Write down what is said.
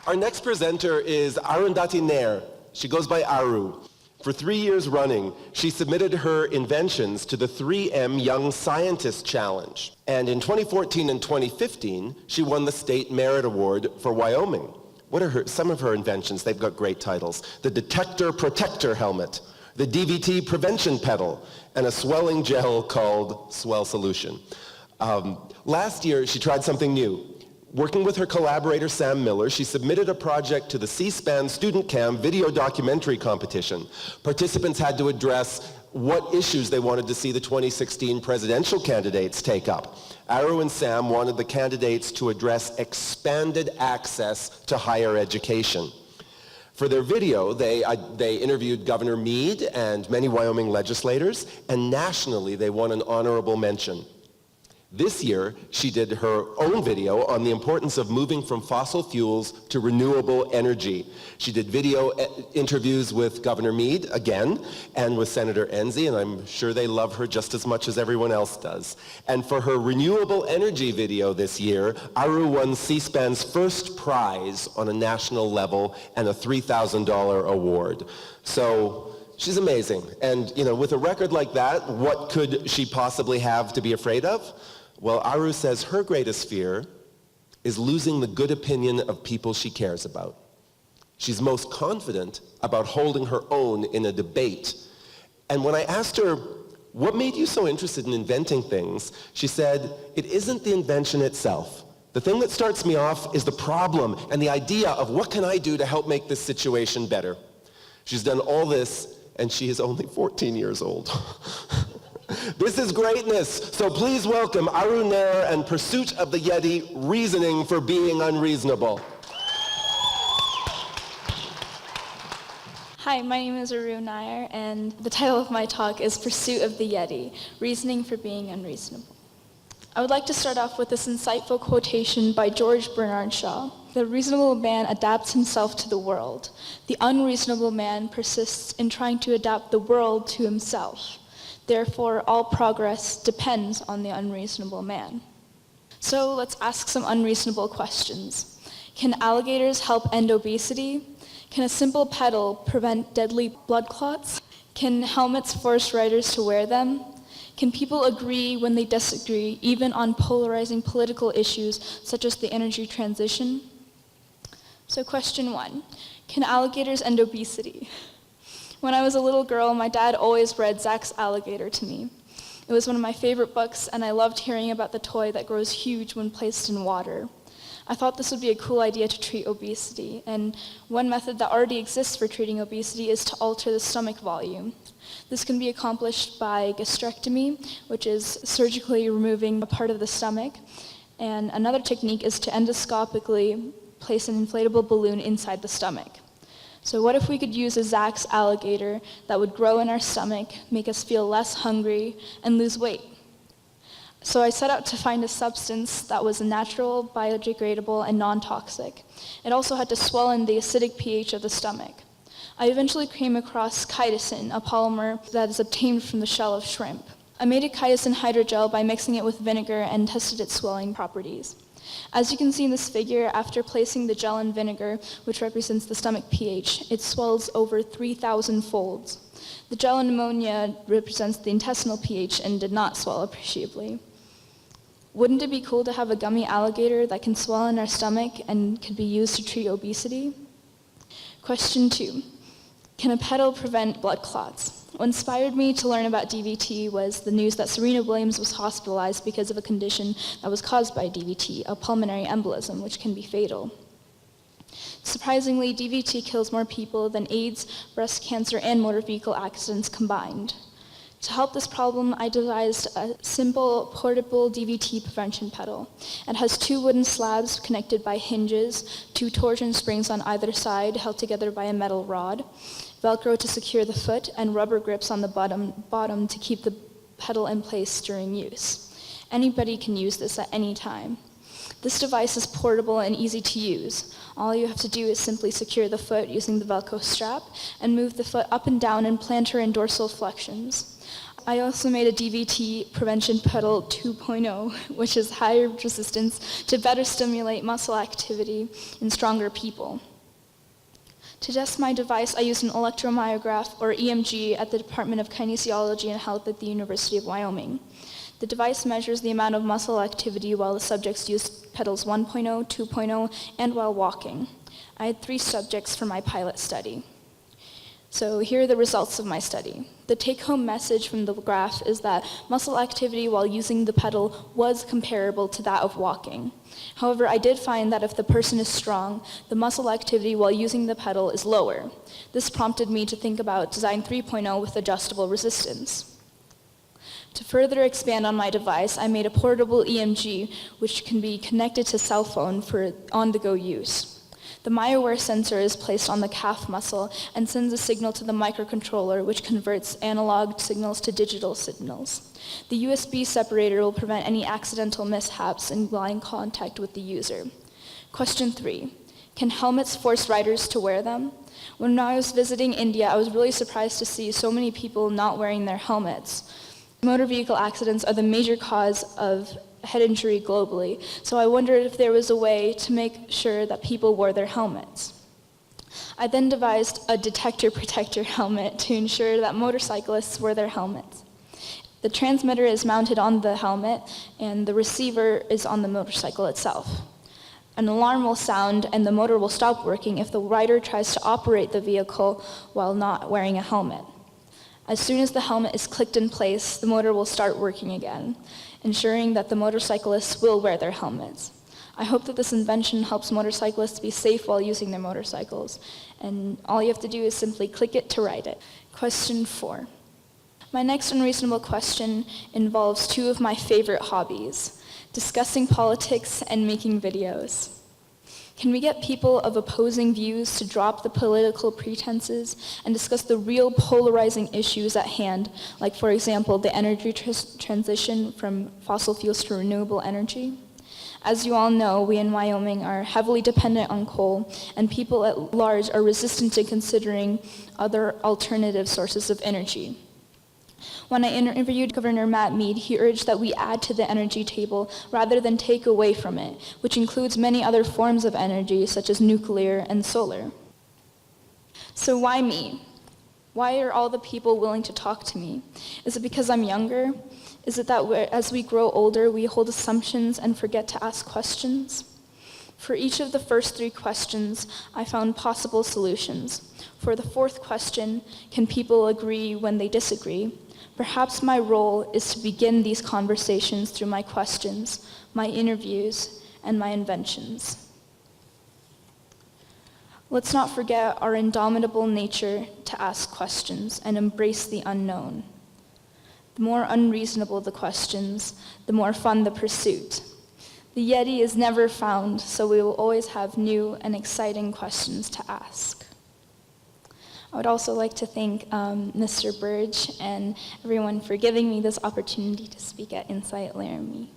Our next presenter is Arundathi Nair. She goes by Aru. For 3 years running, she submitted her inventions to the 3M Young Scientist Challenge. And in 2014 and 2015, she won the State Merit Award for Wyoming. What are some of her inventions? They've got great titles. The Detector Protector Helmet, the DVT Prevention Pedal, and a swelling gel called Swell Solution. Last year, she tried something new. Working with her collaborator, Sam Miller, she submitted a project to the C-SPAN Student Cam video documentary competition. Participants had to address what issues they wanted to see the 2016 presidential candidates take up. Aru and Sam wanted the candidates to address expanded access to higher education. For their video, they interviewed Governor Meade and many Wyoming legislators, and nationally they won an honorable mention. This year, she did her own video on the importance of moving from fossil fuels to renewable energy. She did video interviews with Governor Meade, again, and with Senator Enzi, and I'm sure they love her just as much as everyone else does. And for her renewable energy video this year, Aru won C-SPAN's first prize on a national level and a $3,000 award. So, she's amazing. And, you know, with a record like that, what could she possibly have to be afraid of? Well, Aru says her greatest fear is losing the good opinion of people she cares about. She's most confident about holding her own in a debate. And when I asked her, what made you so interested in inventing things? She said, it isn't the invention itself. The thing that starts me off is the problem and the idea of what can I do to help make this situation better. She's done all this, and she is only 14 years old. This is greatness. So please welcome Aru Nair and Pursuit of the Yeti, Reasoning for Being Unreasonable. Hi, my name is Aru Nair, and the title of my talk is Pursuit of the Yeti, Reasoning for Being Unreasonable. I would like to start off with this insightful quotation by George Bernard Shaw. The reasonable man adapts himself to the world. The unreasonable man persists in trying to adapt the world to himself. Therefore, all progress depends on the unreasonable man. So let's ask some unreasonable questions. Can alligators help end obesity? Can a simple pedal prevent deadly blood clots? Can helmets force riders to wear them? Can people agree when they disagree, even on polarizing political issues such as the energy transition? So question 1, can alligators end obesity? When I was a little girl, my dad always read Zach's Alligator to me. It was one of my favorite books, and I loved hearing about the toy that grows huge when placed in water. I thought this would be a cool idea to treat obesity, and one method that already exists for treating obesity is to alter the stomach volume. This can be accomplished by gastrectomy, which is surgically removing a part of the stomach, and another technique is to endoscopically place an inflatable balloon inside the stomach. So what if we could use a Zach's Alligator that would grow in our stomach, make us feel less hungry, and lose weight? So I set out to find a substance that was natural, biodegradable, and non-toxic. It also had to swell in the acidic pH of the stomach. I eventually came across chitosan, a polymer that is obtained from the shell of shrimp. I made a chitosan hydrogel by mixing it with vinegar and tested its swelling properties. As you can see in this figure, after placing the gel in vinegar, which represents the stomach pH, it swells over 3,000 folds. The gel in ammonia represents the intestinal pH and did not swell appreciably. Wouldn't it be cool to have a gummy alligator that can swell in our stomach and could be used to treat obesity? Question 2, can a pedal prevent blood clots? What inspired me to learn about DVT was the news that Serena Williams was hospitalized because of a condition that was caused by DVT, a pulmonary embolism, which can be fatal. Surprisingly, DVT kills more people than AIDS, breast cancer, and motor vehicle accidents combined. To help this problem, I devised a simple, portable DVT prevention pedal. It has 2 wooden slabs connected by hinges, 2 torsion springs on either side held together by a metal rod, Velcro to secure the foot, and rubber grips on the bottom to keep the pedal in place during use. Anybody can use this at any time. This device is portable and easy to use. All you have to do is simply secure the foot using the Velcro strap and move the foot up and down in plantar and dorsal flexions. I also made a DVT prevention pedal 2.0, which is higher resistance to better stimulate muscle activity in stronger people. To test my device, I used an electromyograph, or EMG, at the Department of Kinesiology and Health at the University of Wyoming. The device measures the amount of muscle activity while the subjects used pedals 1.0, 2.0, and while walking. I had 3 subjects for my pilot study. So here are the results of my study. The take-home message from the graph is that muscle activity while using the pedal was comparable to that of walking. However, I did find that if the person is strong, the muscle activity while using the pedal is lower. This prompted me to think about Design 3.0 with adjustable resistance. To further expand on my device, I made a portable EMG which can be connected to cell phone for on-the-go use. The MyAware sensor is placed on the calf muscle and sends a signal to the microcontroller, which converts analog signals to digital signals. The USB separator will prevent any accidental mishaps in line contact with the user. Question 3. Can helmets force riders to wear them? When I was visiting India, I was really surprised to see so many people not wearing their helmets. Motor vehicle accidents are the major cause of head injury globally, so I wondered if there was a way to make sure that people wore their helmets. I then devised a detector-protector helmet to ensure that motorcyclists wore their helmets. The transmitter is mounted on the helmet, and the receiver is on the motorcycle itself. An alarm will sound, and the motor will stop working if the rider tries to operate the vehicle while not wearing a helmet. As soon as the helmet is clicked in place, the motor will start working again, ensuring that the motorcyclists will wear their helmets. I hope that this invention helps motorcyclists be safe while using their motorcycles, and all you have to do is simply click it to ride it. Question 4. My next unreasonable question involves 2 of my favorite hobbies, discussing politics and making videos. Can we get people of opposing views to drop the political pretenses and discuss the real polarizing issues at hand, like, for example, the energy transition from fossil fuels to renewable energy? As you all know, we in Wyoming are heavily dependent on coal, and people at large are resistant to considering other alternative sources of energy. When I interviewed Governor Matt Mead, he urged that we add to the energy table rather than take away from it, which includes many other forms of energy, such as nuclear and solar. So why me? Why are all the people willing to talk to me? Is it because I'm younger? Is it that as we grow older, we hold assumptions and forget to ask questions? For each of the first 3 questions, I found possible solutions. For the 4th question, can people agree when they disagree? Perhaps my role is to begin these conversations through my questions, my interviews, and my inventions. Let's not forget our indomitable nature to ask questions and embrace the unknown. The more unreasonable the questions, the more fun the pursuit. The Yeti is never found, so we will always have new and exciting questions to ask. I would also like to thank Mr. Burge and everyone for giving me this opportunity to speak at Insight Laramie.